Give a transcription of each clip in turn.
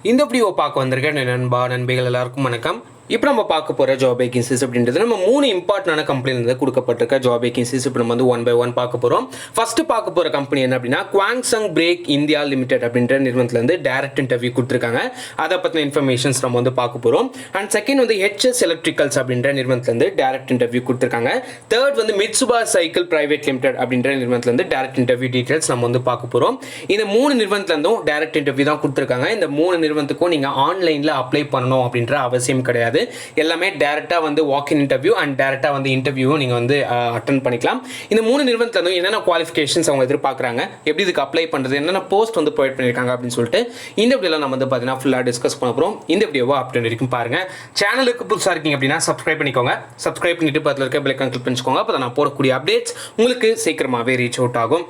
இந்த வீடியோ பார்க்க வந்திருக்கேன் நண்பா நண்பிகள் எல்லாருக்கும் வணக்கம். இப்போ நம்ம பார்க்க போகிற ஜாப் வேகன்சிஸ் அப்படின்றது நம்ம 3 இம்பார்ட்டன்டான கம்பெனிலேருந்து கொடுக்கப்பட்டிருக்க ஜாப் வேகன்சிஸ் இப்போ நம்ம வந்து 1 by 1 பார்க்க போகிறோம். ஃபர்ஸ்ட் பார்க்க போகிற கம்பெனி என்ன அப்படின்னா குவாங் பிரேக் இந்தியா லிமிடெட் அப்படின்ற நிறுவனத்துலேருந்து டைரக்ட் இன்டர்வியூ கொடுத்துருக்காங்க. அதை பற்றின இன்ஃபர்மேஷன்ஸ் நம்ம வந்து பார்க்க போகிறோம். அண்ட் செகண்ட் வந்து HS எலக்ட்ரிக்கல்ஸ் அப்படின்ற நிறுவனத்துலேருந்து டைரக்ட் இன்டர்வியூ கொடுத்துருக்காங்க. தேர்ட் வந்து மிட்சுபா சைக்கிள் பிரைவேட் லிமிடெட் அப்படின்ற நிறுவனத்துலேருந்து டைரக்ட் இன்டர்வியூ டீட்டெயில்ஸ் நம்ம வந்து பார்க்க போகிறோம். இந்த 3 நிறுவனத்துலேருந்தும் டைரக்ட் இன்டர்வியூ தான் கொடுத்துருக்காங்க. இந்த 3 நிறுவனத்துக்கும் நீங்கள் ஆன்லைனில் அப்ளை பண்ணணும் அப்படின்ற அவசியம் கிடையாது. எல்லாமே டைரக்டா வந்து வாக் இன் இன்டர்வியூ அண்ட் டைரக்டா வந்து இன்டர்வியூ நீங்க வந்து அட்டெண்ட் பண்ணிக்கலாம். இந்த 3 நிறுவனத்துல என்னென்ன குவாலிஃபிகேஷன்ஸ் அவங்க எதிர்பார்க்குறாங்க, எப்படி இதுக்கு அப்ளை பண்றது, என்னென்ன போஸ்ட் வந்து ப்ரொவைட் பண்ணிருக்காங்க அப்படின்னு சொல்லிட்டு இந்த வீடியோல நம்ம வந்து பார்த்தீங்கன்னா ஃபுல்லாக டிஸ்கஸ் பண்ண போகிறோம். இந்த வீடியோவை அப்டேட் வரைக்கும் பாருங்க. சேனலுக்கு புதுசாக இருக்கீங்க அப்படின்னா சப்ஸ்கிரைப் பண்ணிக்கோங்க. சப்ஸ்கிரைப் பண்ணிட்டு பக்கத்தில் இருக்க பெல் ஐகான் கிளிக் பண்ணிக்கோங்க. அப்போ நான் போடக்கூடிய அப்டேட்ஸ் உங்களுக்கு சீக்கிரமாகவே ரீச் அவுட் ஆகும்.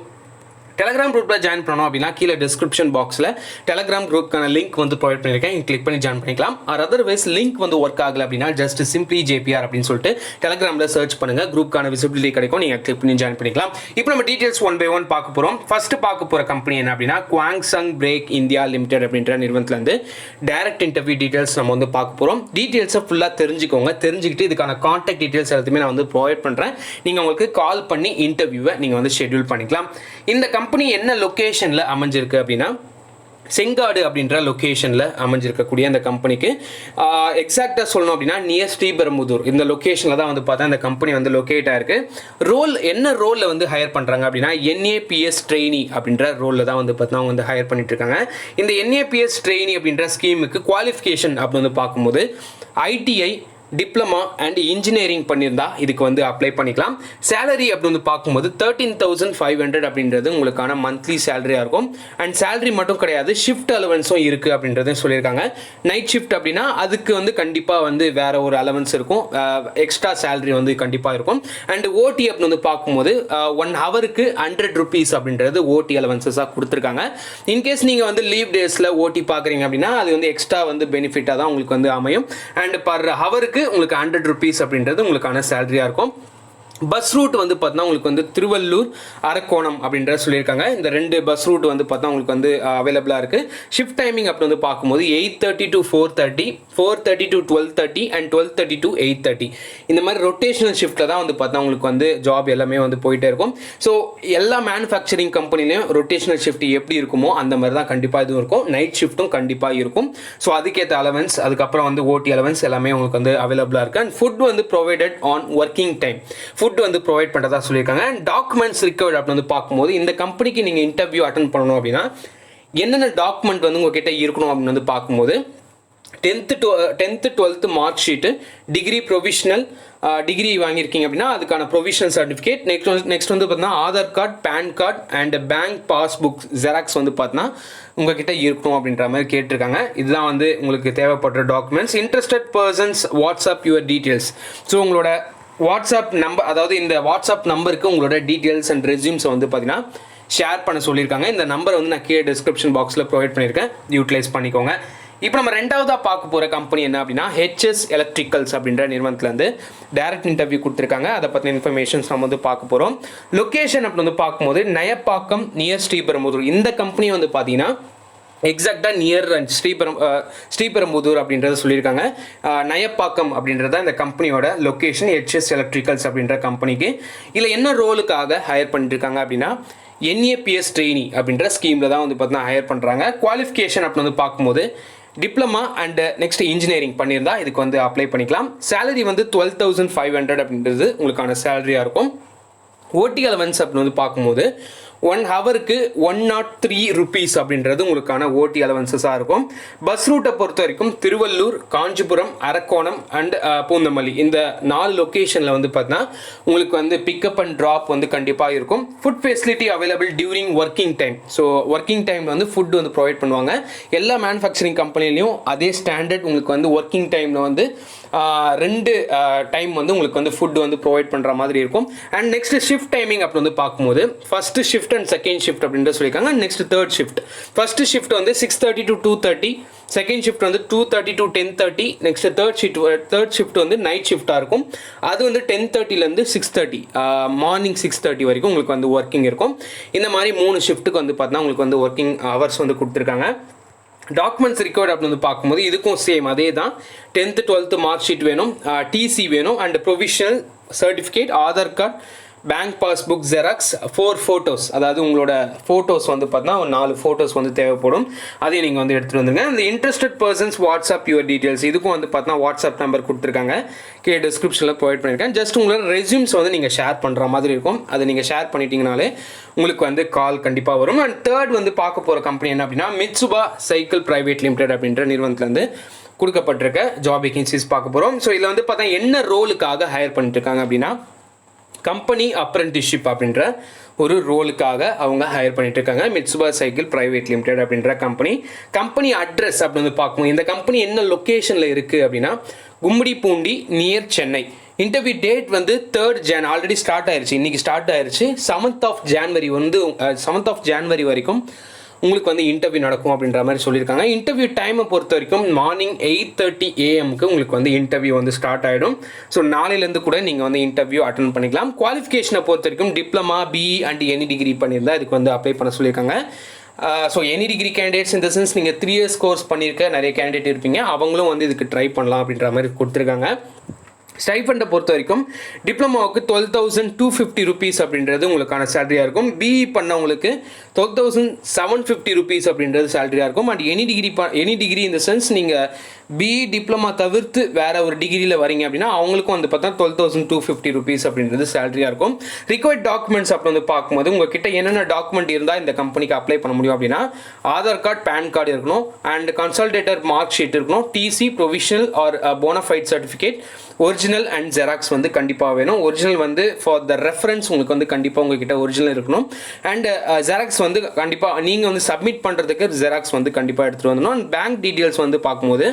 டெலகிராம் குரூப்பில் ஜாயின் பண்ணணும் அப்படின்னா கீழே டிஸ்கிரிப்ஷன் பாக்ஸில் டெலகிராம் குரூப்க்கான லிங்க் வந்து ப்ரொவைட் பண்ணியிருக்கேன். கிளிக் பண்ணி ஜாயின் பண்ணிக்கலாம். ஆர் அதர்வைஸ் லிங்க் வந்து ஒர்க் ஆகலை அப்படின்னா ஜஸ்ட் சிம்பிளி JPR அப்படின்னு சொல்லிட்டு டெலகிராமில் சர்ச் பண்ணுங்கள். குரூப்க்கான விசிபிலிட்டி கிடைக்கும். நீங்கள் கிளிக் பண்ணி ஜாயின் பண்ணிக்கலாம். இப்போ நம்ம டீட்டெயில்ஸ் 1 by 1 பார்க்க போகிறோம். ஃபர்ஸ்ட் பார்க்க போகிற கம்பெனி என்ன அப்படின்னா குவாங் பிரேக் இந்தியா லிமிடெட் அப்படின்ற நிறுவனத்துலேருந்து டைரக்ட் இன்டர்வியூ டீட்டெயில்ஸ் நம்ம வந்து பார்க்க போகிறோம். டீட்டெயில்ஸை ஃபுல்லாக தெரிஞ்சுக்கோங்க. தெரிஞ்சுக்கிட்டு இதுக்கான கான்டாக்ட் டீட்டெயில்ஸ் எல்லாத்தையுமே நான் வந்து ப்ரொவைட் பண்ணுறேன். நீங்கள் உங்களுக்கு கால் பண்ணி இன்டர்வியூவை நீங்கள் வந்து ஷெட்யூல் பண்ணிக்கலாம். இந்த கம்பெனி என்ன லொகேஷனில் அமைஞ்சிருக்கு அப்படின்னா செங்காடு அப்படின்ற லொக்கேஷனில் அமைஞ்சிருக்கக்கூடிய அந்த கம்பெனிக்கு எக்ஸாக்டாக சொல்லணும் அப்படின்னா நியர் ஸ்ரீபெரும்புதூர் இந்த லொக்கேஷனில் தான் வந்து பார்த்தா இந்த கம்பெனி வந்து லொக்கேட் ஆயிருக்கு. ரோல் என்ன ரோலில் வந்து ஹையர் பண்ணுறாங்க அப்படின்னா NAPS ட்ரெயினி அப்படின்ற ரோலில் தான் வந்து பார்த்தா அவங்க வந்து ஹையர் பண்ணிட்டு இருக்காங்க. இந்த NAPS ட்ரெயினி அப்படின்ற ஸ்கீமுக்கு குவாலிஃபிகேஷன் அப்படின்னு வந்து பார்க்கும்போது ITI டிப்ளமா அண்ட் இன்ஜினியரிங் பண்ணியிருந்தா இதுக்கு வந்து அப்ளை பண்ணிக்கலாம். சேலரி அப்படி வந்து பார்க்கும்போது 13,500 அப்படின்றது உங்களுக்கான மந்த்லி சேலரியாக இருக்கும். அண்ட் சேலரி மட்டும் கிடையாது, ஷிஃப்ட் அலவன்ஸும் இருக்குது அப்படின்றதையும் சொல்லியிருக்காங்க. நைட் ஷிஃப்ட் அப்படின்னா அதுக்கு வந்து கண்டிப்பாக வந்து வேற ஒரு அலவன்ஸ் இருக்கும், எக்ஸ்ட்ரா சேலரி வந்து கண்டிப்பாக இருக்கும். அண்ட் OT அப்படின்னு வந்து பார்க்கும்போது 1 ஹவருக்கு 100 rupees அப்படின்றது OT அலவன்சஸாக கொடுத்துருக்காங்க. இன்கேஸ் நீங்கள் வந்து லீவ் டேஸில் OT பார்க்குறீங்க அப்படின்னா அது வந்து எக்ஸ்ட்ரா வந்து பெனிஃபிட்டாக தான் உங்களுக்கு வந்து அமையும். அண்ட் பர் ஹவருக்கு உங்களுக்கு 100 rupees அப்படின்றது உங்களுக்கான சேலரியா இருக்கும். பஸ் ரூட் வந்து பார்த்தா உங்களுக்கு வந்து திருவள்ளூர் அரக்கோணம் அப்படின்ற சொல்லியிருக்காங்க. இந்த 2 பஸ் ரூட் வந்து பார்த்தா உங்களுக்கு வந்து அவைலபிளாக இருக்குது. ஷிஃப்ட் டைமிங் அப்படி வந்து பார்க்கும்போது 8:30 to 4:30, 4:30 to 12:30 அண்ட் 12:30 to 8:30 இந்த மாதிரி ரொட்டேஷனல் ஷிஃப்ட்டில் தான் வந்து பார்த்தா உங்களுக்கு வந்து ஜாப் எல்லாமே வந்து போயிட்டே இருக்கும். ஸோ எல்லா மேனுஃபேக்சரிங் கம்பெனிலையும் ரொட்டேஷனல் ஷிஃப்ட் எப்படி இருக்குமோ அந்த மாதிரி தான் கண்டிப்பாக இதுவும் இருக்கும். நைட் ஷிஃப்ட்டும் கண்டிப்பாக இருக்கும். ஸோ அதுக்கேற்ற அலவன்ஸ் அதுக்கப்புறம் வந்து OT அலவன்ஸ் எல்லாமே உங்களுக்கு வந்து அவைலபிளாக இருக்குது. அண்ட் ஃபுட் வந்து ப்ரொவைடட் ஆன் ஒர்க்கிங் டைம் வந்து ப்ரொவைட் பண்றதா சொல்லியிருக்காங்க. அண்ட் டாக்குமெண்ட்ஸ் ரிக்வயர்ட் அப்படின்னு வந்து பார்க்கும்போது இந்த கம்பெனிக்கு நீங்க இன்டர்வியூ அட்டெண்ட் பண்ணணும் அப்படின்னா என்னென்ன டாக்குமெண்ட் வந்து உங்ககிட்ட இருக்கணும் அப்படின்னு வந்து பார்க்கும்போது 10th 12th mark sheet, degree provisional degree வாங்கியிருக்கீங்க அப்படின்னா அதுக்கான ப்ரொவிஷனல் சர்டிஃபிகேட், நெக்ஸ்ட் வந்து பார்த்தீங்கன்னா Aadhaar card, PAN card and bank passbook xerox வந்து பார்த்தீங்கன்னா உங்ககிட்ட இருக்கணும் அப்படின்ற மாதிரி கேட்டிருக்காங்க. இதுதான் வந்து உங்களுக்கு தேவைப்படுற documents. Interested persons WhatsApp your details. So உங்களோட வாட்ஸ்அப் நம்பர், அதாவது இந்த வாட்ஸ்அப் நம்பருக்கு உங்களோட டீட்டெயில்ஸ் அண்ட் ரெஸ்யூம்ஸை வந்து பார்த்தீங்கன்னா ஷேர் பண்ண சொல்லியிருக்காங்க. இந்த நம்பரை வந்து நான் கீழே டிஸ்கிரிப்ஷன் பாக்ஸில் ப்ரொவைட் பண்ணியிருக்கேன், யூட்டிலைஸ் பண்ணிக்கோங்க. இப்போ நம்ம ரெண்டாவதாக பார்க்க போகிற கம்பெனி என்ன அப்படின்னா HS எலக்ட்ரிக்கல்ஸ் அப்படின்ற நிறுவனத்துலேருந்து டைரக்ட் இன்டர்வியூ கொடுத்துருக்காங்க. அதை பற்றின இன்ஃபர்மேஷன்ஸ் நம்ம வந்து பார்க்க போகிறோம். லொக்கேஷன் அப்படி வந்து பார்க்கும்போது நயப்பாக்கம் நியர் ஸ்ரீபெரும்புதூர். இந்த கம்பெனி வந்து பார்த்தீங்கன்னா எக்ஸாக்டாக நியர் ஸ்ரீபெரும்புதூர் அப்படின்றத சொல்லியிருக்காங்க. நயப்பாக்கம் அப்படின்றத இந்த கம்பெனியோட லொக்கேஷன் HS எலக்ட்ரிக்கல்ஸ் அப்படின்ற கம்பெனிக்கு. இதில் என்ன ரோலுக்காக ஹையர் பண்ணியிருக்காங்க அப்படின்னா NAPS ட்ரெயினி அப்படின்ற ஸ்கீமில் தான் வந்து பார்த்தீங்கன்னா ஹையர் பண்ணுறாங்க. குவாலிஃபிகேஷன் அப்படின்னு வந்து பார்க்கும்போது டிப்ளமா அண்ட் நெக்ஸ்ட் இன்ஜினியரிங் பண்ணியிருந்தா இதுக்கு வந்து அப்ளை பண்ணிக்கலாம். சேலரி வந்து 12,500 அப்படின்றது உங்களுக்கான சேலரியாக இருக்கும். OT அலவன்ஸ் அப்படின்னு வந்து பார்க்கும்போது 1 ஹவருக்கு 103 rupees அப்படின்றது உங்களுக்கான OT அலவன்சஸாக இருக்கும். பஸ் ரூட்டை பொறுத்த வரைக்கும் திருவள்ளூர், காஞ்சிபுரம், அரக்கோணம் அண்ட் பூந்தமல்லி இந்த 4 லொக்கேஷனில் வந்து பார்த்தீங்கன்னா உங்களுக்கு வந்து பிக்கப் அண்ட் ட்ராப் வந்து கண்டிப்பாக இருக்கும். Food facility available during working time. So working டைமில் வந்து ஃபுட் வந்து ப்ரொவைட் பண்ணுவாங்க. எல்லா மேனுஃபேக்சரிங் கம்பெனிலையும் அதே ஸ்டாண்டர்ட் உங்களுக்கு வந்து ஒர்க்கிங் டைமில் வந்து 2 டைம் வந்து உங்களுக்கு வந்து ஃபுட் வந்து ப்ரொவைட் பண்ணுற மாதிரி இருக்கும். அண்ட் நெக்ஸ்ட் ஷிஃப்ட் டைமிங் அப்படி வந்து பார்க்கும்போது first shift and second shift அப்படின்ற சொல்லியிருக்காங்க. Next third shift. First shift வந்து 6:30 to 2:30, செகண்ட் ஷிஃப்ட் வந்து 2:30 to 10:30, நெக்ஸ்ட் தேர்ட் ஷிஃப்ட் வந்து நைட் ஷிஃப்டாக இருக்கும். அது வந்து 10:30லேருந்து 6:30 மார்னிங் 6:30 வரைக்கும் உங்களுக்கு வந்து ஒர்க்கிங் இருக்கும். இந்த மாதிரி 3 ஷிஃப்ட்டுக்கு வந்து பார்த்தீங்கன்னா உங்களுக்கு வந்து ஒர்க்கிங் ஹவர்ஸ் வந்து கொடுத்துருக்காங்க. டாக்குமெண்ட்ஸ் ரிக்வயர்ட் அப்படின்னு வந்து பார்க்கும்போது இதுக்கும் சேம் அதே தான் 10th 12th மார்க் ஷீட் வேணும், டிசி வேணும் and provisional certificate, Aadhaar card, bank passbook, xerox, 4 photos, அதாவது உங்களோட ஃபோட்டோஸ் வந்து பார்த்தீங்கன்னா ஒரு 4 ஃபோட்டோஸ் வந்து தேவைப்படும். அதையும் நீங்கள் வந்து எடுத்துகிட்டு வந்துருங்க. இந்த interested persons WhatsApp your details, இதுக்கும் வந்து பார்த்தீங்கன்னா வாட்ஸ்அப் நம்பர் கொடுத்துருக்காங்க, டிஸ்கிரிப்ஷனில் ப்ரொவைட் பண்ணியிருக்கேன். ஜஸ்ட் உங்களோட ரெஸ்யூம்ஸ் வந்து நீங்கள் ஷேர் பண்ணுற மாதிரி இருக்கும். அதை நீங்கள் ஷேர் பண்ணிட்டீங்கனாலே உங்களுக்கு வந்து கால் கண்டிப்பாக வரும். அண்ட் தேர்ட் வந்து பார்க்க போகிற கம்பெனி என்ன அப்படின்னா மிட்சுபா சைக்கிள் பிரைவேட் லிமிடெட் அப்படின்ற நிறுவனத்துலேருந்து கொடுக்கப்பட்டிருக்க ஜாப் வேகன்சிஸ் பார்க்க போகிறோம். ஸோ இதில் வந்து பார்த்தா என்ன ரோலுக்காக ஹையர் பண்ணிட்டு இருக்காங்க அப்படின்னா கம்பெனி அப்ரெண்டிஸ்ஷிப் அப்படின்ற ஒரு ரோலுக்காக அவங்க ஹையர் பண்ணிட்டு இருக்காங்க. மிட்சுபா சைக்கிள் பிரைவேட் லிமிடெட் அப்படின்ற கம்பெனி அட்ரஸ் அப்படின்னு பார்க்கணும். இந்த கம்பெனி என்ன லொக்கேஷனில் இருக்குது அப்படின்னா Gummidipoondi near Chennai. Interview date வந்து 3rd Jan ஆல்ரெடி ஸ்டார்ட் ஆயிருச்சு, இன்றைக்கி ஸ்டார்ட் ஆயிருச்சு. 7th of January வரைக்கும் உங்களுக்கு வந்து இன்டர்வியூ நடக்கும் அப்படின்ற மாதிரி சொல்லியிருக்காங்க. இன்டர்வியூ டைமை பொறுத்த வரைக்கும் மார்னிங் 8:30 AM உங்களுக்கு வந்து இன்டர்வியூ வந்து ஸ்டார்ட் ஆகிடும். ஸோ நாளையிலேருந்து கூட நீங்கள் வந்து இன்டர்வியூ அட்டன் பண்ணிக்கலாம். குவாலிஃபிகேஷனை பொறுத்த வரைக்கும் diploma, BE and any degree பண்ணியிருந்தால் இதுக்கு வந்து அப்ளை பண்ண சொல்லியிருக்காங்க. ஸோ எனி டிகிரி கேண்டிடேட்ஸ் இந்த சென்ஸ் நீங்கள் 3 years கோர்ஸ் பண்ணியிருக்க நிறைய கேண்டிடேட் இருப்பீங்க, அவங்களும் வந்து இதுக்கு ட்ரை பண்ணலாம் அப்படின்ற மாதிரி கொடுத்துருக்காங்க. ஸ்டைஃபண்டை பொறுத்த வரைக்கும் டிப்ளமாவுக்கு 12,250 rupees அப்படின்றது உங்களுக்கான சேலரியாக இருக்கும். பிஇ பண்ணவங்களுக்கு 12,750 rupees அப்படின்றது சேலரியாக இருக்கும். அண்ட் எனி டிகிரி இந்த சென்ஸ் நீங்கள் பிஇ டிப்ளமா தவிர்த்து வேறு ஒரு டிகிரியில் வரீங்க அப்படின்னா அவங்களுக்கும் வந்து பார்த்தா 12,250 rupees அப்படின்றது சேலரியாக இருக்கும். ரிக்வயர்ட் டாக்குமெண்ட்ஸ் அப்படி வந்து பார்க்கும்போது உங்ககிட்ட என்னென்ன டாக்குமெண்ட் இருந்தால் இந்த கம்பெனிக்கு அப்ளை பண்ண முடியும் அப்படின்னா ஆதார் கார்டு, பேன் கார்டு இருக்கணும் அண்ட் கன்சல்டேட்டர் மார்க் ஷீட் இருக்கணும், TC, provisional or bonafide certificate, original and xerox வந்து கண்டிப்பாக வேணும். ஒரிஜினல் வந்து ஃபார் த ரெஃபரன்ஸ் உங்களுக்கு வந்து கண்டிப்பாக உங்ககிட்ட ஒரிஜினல் இருக்கணும். அண்ட் ஜெராக்ஸ் வந்து கண்டிப்பாக நீங்கள் வந்து சப்மிட் பண்ணுறதுக்கு ஜெராக்ஸ் வந்து கண்டிப்பாக எடுத்துகிட்டு வந்துடணும். அண்ட் பேங்க் டீட்டெயில்ஸ் வந்து பார்க்கும்போது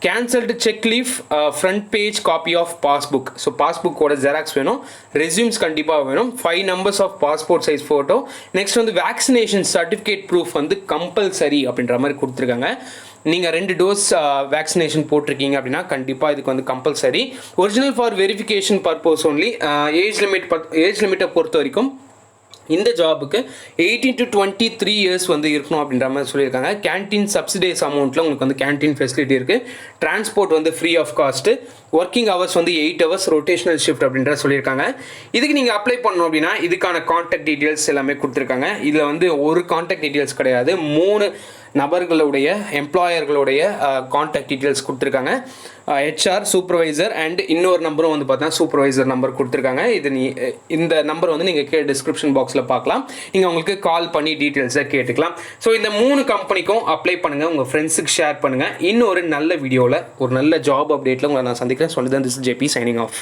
cancelled cheque leaf, front page copy of passbook, so பாஸ்புக்கோட ஜெராக்ஸ் வேணும், ரெஸ்யூம்ஸ் கண்டிப்பாக வேணும், 5 numbers of passport size photo, next வந்து வேக்சினேஷன் சர்டிஃபிகேட் ப்ரூஃப் வந்து கம்பல்சரி அப்படின்ற மாதிரி கொடுத்துருக்காங்க. நீங்கள் 2 dose வேக்சினேஷன் போட்டிருக்கீங்க அப்படின்னா கண்டிப்பாக இதுக்கு வந்து compulsory. Original for verification purpose only. Age லிமிட்டை பொறுத்த வரைக்கும் இந்த ஜாபுக்கு 18 to 23 years வந்து இருக்கணும் அப்படின்ற மாதிரி சொல்லியிருக்காங்க. கேன்டீன் சப்சிடைஸ் அமௌண்ட்டில் உங்களுக்கு வந்து கேன்டீன் ஃபெசிலிட்டி இருக்குது. டிரான்ஸ்போர்ட் வந்து free of cost. Working hours வந்து 8 hours ரொட்டேஷனல் ஷிஃப்ட் அப்படின்ற சொல்லியிருக்காங்க. இதுக்கு நீங்கள் அப்ளை பண்ணணும் அப்படின்னா இதுக்கான கான்டாக்ட் டீட்டெயில்ஸ் எல்லாமே கொடுத்துருக்காங்க. இதில் வந்து ஒரு கான்டாக்ட் டீட்டெயில்ஸ் கிடையாது, 3 நபர்களுடைய எம்ப்ளாயர்களுடைய கான்டாக்ட் டீட்டெயில்ஸ் கொடுத்துருக்காங்க. ஹெச்ஆர், சூப்பர்வைசர் அண்ட் இன்னொரு நம்பரும் வந்து பார்த்தா சூப்பர்வைசர் நம்பர் கொடுத்துருக்காங்க. இந்த நம்பர் வந்து நீங்கள் டிஸ்கிரிப்ஷன் பாக்ஸில் பார்க்கலாம். நீங்கள் உங்களுக்கு கால் பண்ணி டீட்டெயில்ஸை கேட்டுக்கலாம். ஸோ இந்த 3 கம்பெனிக்கும் அப்ளை பண்ணுங்கள், உங்கள் ஃப்ரெண்ட்ஸுக்கு ஷேர் பண்ணுங்கள். இன்னொரு நல்ல வீடியோவில் ஒரு நல்ல ஜாப் அப்டேட்டில் உங்களை நான் சந்திக்கிறேன். சொல்லி தான் திஸ் ஜேபி சைனிங் ஆஃப்.